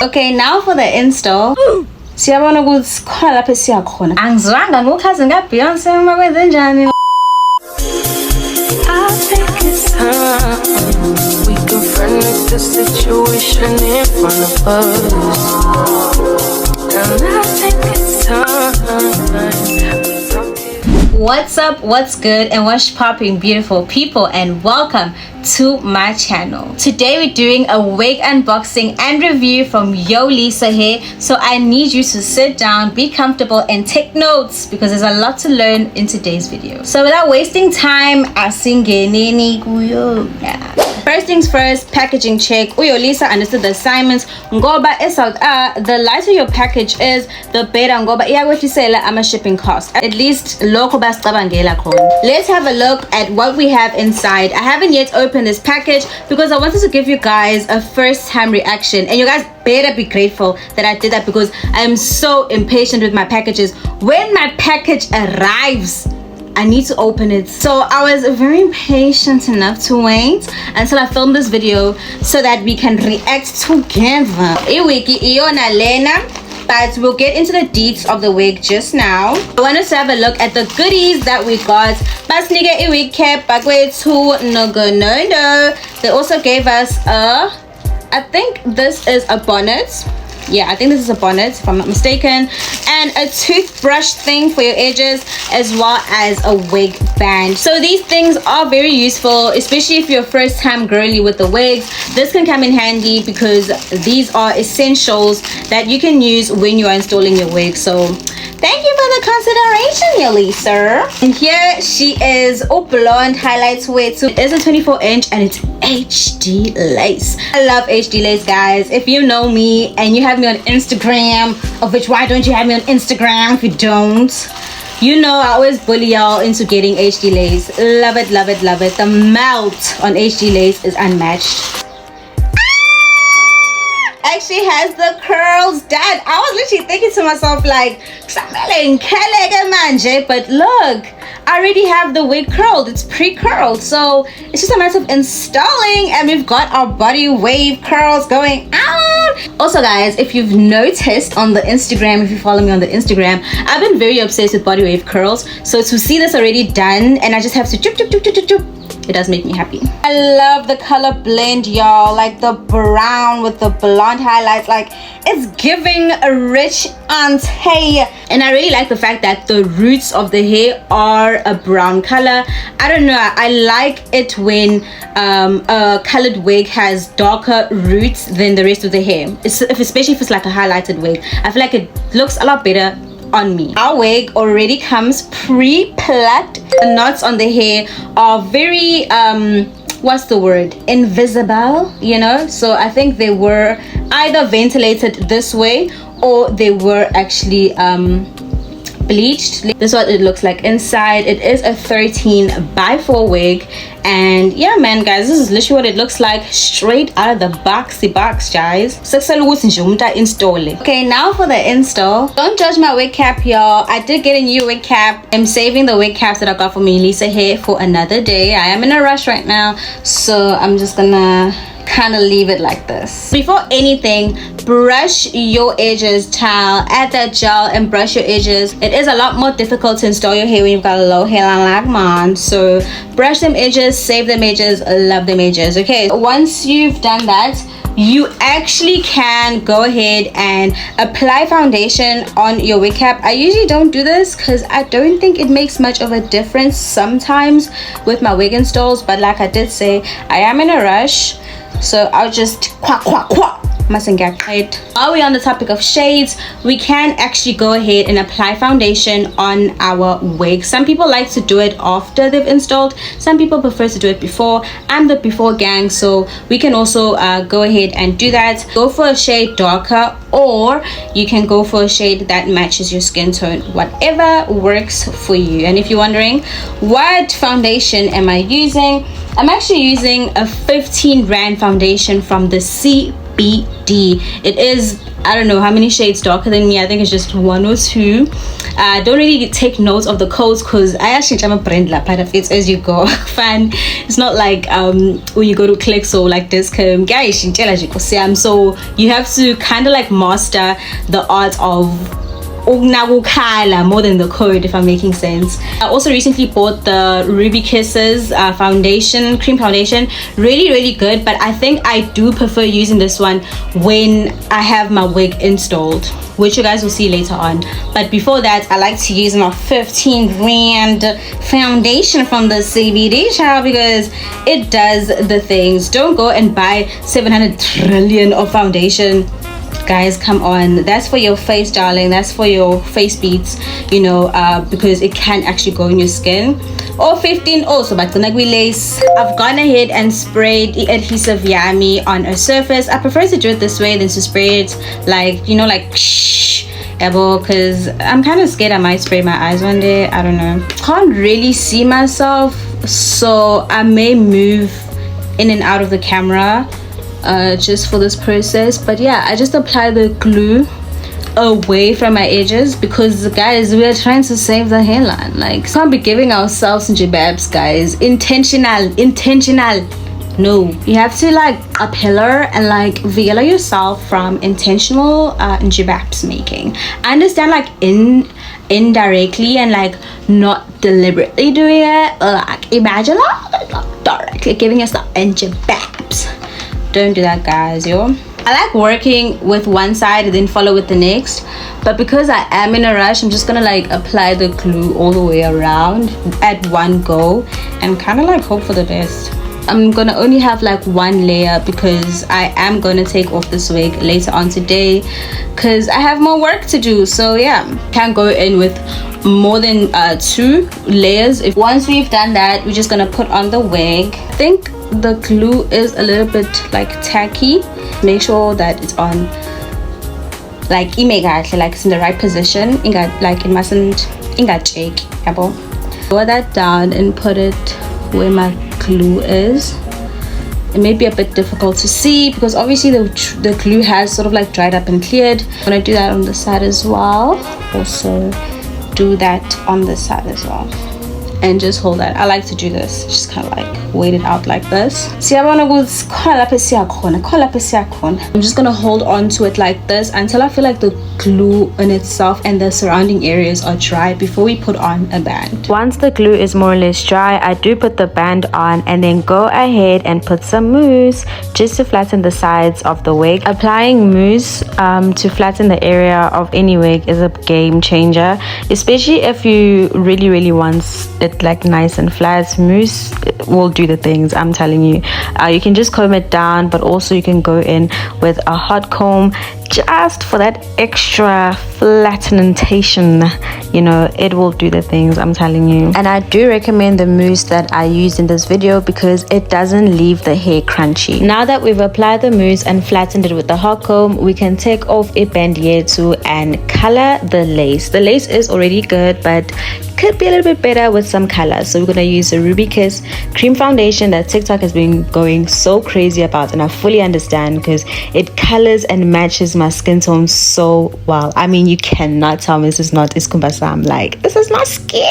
Okay, now for the install. Siyabona ukuthi khona lapha siyakhona. Angizwanga ngokhazi ngaBeyonce uma kwenze njani. I think it's time we confront the situation in front of us. And I think it's time. What's up, what's good, and what's popping, beautiful people, and welcome to my channel. Today we're doing a wig unboxing and review from Yolissa Hair. So I need you to sit down, be comfortable, and take notes because there's a lot to learn in today's video. So without wasting time, first things first, packaging check. Yolissa understood the assignments. Ngoba the lighter your package is, the better. Ngoba iyakwetisela ama shipping cost. At least lokho basicabangela khona. Let's have a look at what we have inside. I haven't yet opened this package because I wanted to give you guys a first-time reaction, and you guys better be grateful that I did that because I'm so impatient with my packages. When my package arrives, I need to open it. So I was very impatient enough to wait until I filmed this video so that we can react together. But we'll get into the deets of the wig just now. I want us to have a look at the goodies that we got. Basnige wig cap bagwe to no. They also gave us I think this is a bonnet. Yeah, I think this is a bonnet if I'm not mistaken, and a toothbrush thing for your edges, as well as a wig band. So these things are very useful, especially if you're a first time girly with the wigs. This can come in handy because these are essentials that you can use when you are installing your wig. So thank you for the consideration, Yolissa. And here she is, blonde highlights wig. So it is a 24-inch and it's HD lace. I love HD lace, guys. If you know me and you have me on Instagram, of which why don't you have me on Instagram if you don't? You know I always bully y'all into getting HD lace. Love it, love it, love it. The melt on HD lace is unmatched. Actually has the curls done. I was literally thinking to myself like, but look, I already have the wig curled. It's pre-curled, so it's just a matter of installing, and we've got our body wave curls going out. Also guys, if you've noticed on the Instagram, if you follow me on the Instagram, I've been very obsessed with body wave curls. So to see this already done and I just have to chup, it does make me happy. I love the color blend, y'all. Like the brown with the blonde highlights, like it's giving a rich auntie. And I really like the fact that the roots of the hair are a brown color. I don't know, I like it when a colored wig has darker roots than the rest of the hair, especially if it's like a highlighted wig. I feel like it looks a lot better on me. Our wig already comes pre-plucked. The knots on the hair are very what's the word, invisible, you know. So I think they were either ventilated this way or they were actually bleached. This is what it looks like inside. It is a 13x4 wig, and yeah man, guys, this is literally what it looks like straight out of the boxy box, guys. Okay, now for the install. Don't judge my wig cap, y'all. I did get a new wig cap. I'm saving the wig caps that I got from Yolissa Hair for another day. I am in a rush right now, so I'm just gonna kind of leave it like this. Before anything, brush your edges, towel, add that gel and brush your edges. It is a lot more difficult to install your hair when you've got a low hairline like mine, so brush them edges, save them edges, love them edges. Okay, once you've done that, you actually can go ahead and apply foundation on your wig cap. I usually don't do this because I don't think it makes much of a difference sometimes with my wig installs, but like I did say, I am in a rush, so I'll just mustn't get right. While we're on the topic of shades, we can actually go ahead and apply foundation on our wig. Some people like to do it after they've installed, some people prefer to do it before. I'm the before gang, so we can also go ahead and do that. Go for a shade darker, or you can go for a shade that matches your skin tone, whatever works for you. And if you're wondering what foundation am I using, I'm actually using a 15 rand foundation from the CBD. It is, I don't know how many shades darker than me. I think it's just 1 or 2. Don't really take notes of the codes because I actually am a brand la part of it as you go. Fun. It's not like when you go to Clicks or like this guys, so you have to kind of like master the art of more than the code, if I'm making sense. I also recently bought the Ruby Kisses foundation, cream foundation. Really good, but I think I do prefer using this one when I have my wig installed, which you guys will see later on. But before that, I like to use my 15 rand foundation from the CBD shop because it does the things. Don't go and buy 700 trillion of foundation, guys. Come on, that's for your face, darling. That's for your face beads, you know, because it can actually go in your skin. Or 15 also, but lace. I've gone ahead and sprayed the adhesive yummy on a surface. I prefer to do it this way than to spray it like, you know, like because I'm kind of scared I might spray my eyes one day. I don't know, can't really see myself, so I may move in and out of the camera just for this process. But yeah, I just apply the glue away from my edges because guys, we are trying to save the hairline. Like, can't be giving ourselves jibabs, guys. Intentional. No, you have to like a pillar and like veil yourself from intentional jibabs making. I understand like indirectly and like not deliberately doing it, like imagine like directly giving yourself jibabs. Don't do that, guys, yo. I like working with one side and then follow with the next, but because I am in a rush, I'm just gonna like apply the glue all the way around at one go and kind of like hope for the best. I'm gonna only have like one layer because I am gonna take off this wig later on today because I have more work to do. So yeah, can't go in with more than 2 layers. If once we've done that, we're just gonna put on the wig. I think the glue is a little bit like tacky. Make sure that it's on like it's in the right position. Like it mustn't shake. Lower that down and put it where my glue is. It may be a bit difficult to see because obviously the glue has sort of like dried up and cleared. I'm gonna do that on the side as well. Also do that on this side as well, and just hold that. I like to do this, just kind of like wait it out like this. I'm just gonna hold on to it like this until I feel like the glue in itself and the surrounding areas are dry before we put on a band. Once the glue is more or less dry, I do put the band on and then go ahead and put some mousse just to flatten the sides of the wig. Applying mousse to flatten the area of any wig is a game changer, especially if you really want it like nice and flat. Mousse will do the things, I'm telling you. You can just comb it down, but also you can go in with a hot comb just for that extra flattentation. You know, it will do the things, I'm telling you. And I do recommend the mousse that I used in this video because it doesn't leave the hair crunchy. Now that we've applied the mousse and flattened it with the hot comb, we can take off a bandietu and color the lace. The lace is already good, but could be a little bit better with some color. So we're gonna use the Ruby Kiss cream foundation that TikTok has been going so crazy about, and I fully understand because it colors and matches my skin tone so well. I mean, you cannot tell me this is not iskumbasam. Like, this is my skin.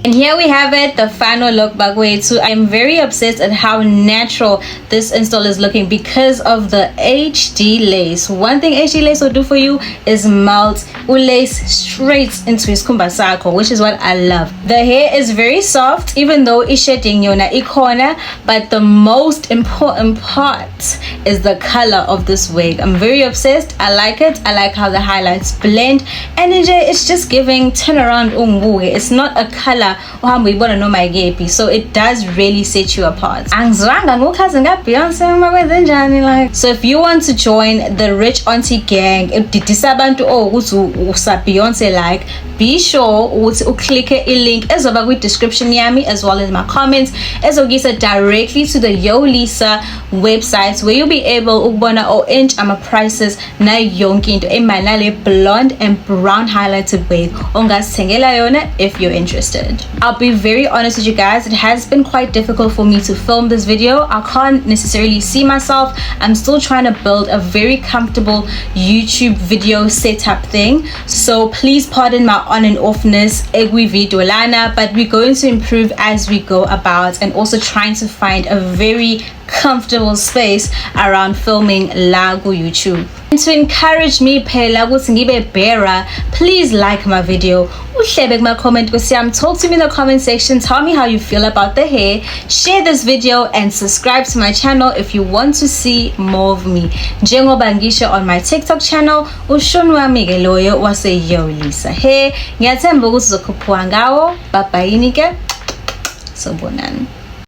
And here we have it, the final look. By the way, too, I'm very obsessed at how natural this install is looking because of the HD lace. One thing HD lace will do for you is melt lace straight into his kumbasako, which is what I love. The hair is very soft, even though it's shedding yona ikona, but the most important part is the color of this wig. I'm very obsessed. I like it. I like how the highlights blend, and it's just giving turnaround. It's not a color, so it does really set you apart. So if you want to join the rich auntie gang, Beyonce like, be sure click a link ezoba kwi description yami as well as my comments ezogisa directly to the Yolissa website where you'll be able ukubona inch ama prices na yonke into emanale blonde and brown highlighted wig ongasithengela yona if you're interested. I'll be very honest with you guys, it has been quite difficult for me to film this video. I can't necessarily see myself. I'm still trying to build a very comfortable YouTube video setup thing, so please pardon my on and offness egwi video lana, but we're going to improve as we go about, and also trying to find a very comfortable space around filming lagu YouTube. And to encourage me phela ukuthi ngibe bearer, please like my video, uhlebe kuma comment kusiyam, talk to me in the comment section, tell me how you feel about the hair, share this video and subscribe to my channel if you want to see more of me. Njengoba ngisho on my TikTok channel ushoni wami ke loyo wase Yolissa Hair. Ngiyathemba ukuthi uzokhuphuka ngawo. Bye bye ke. Sobonani.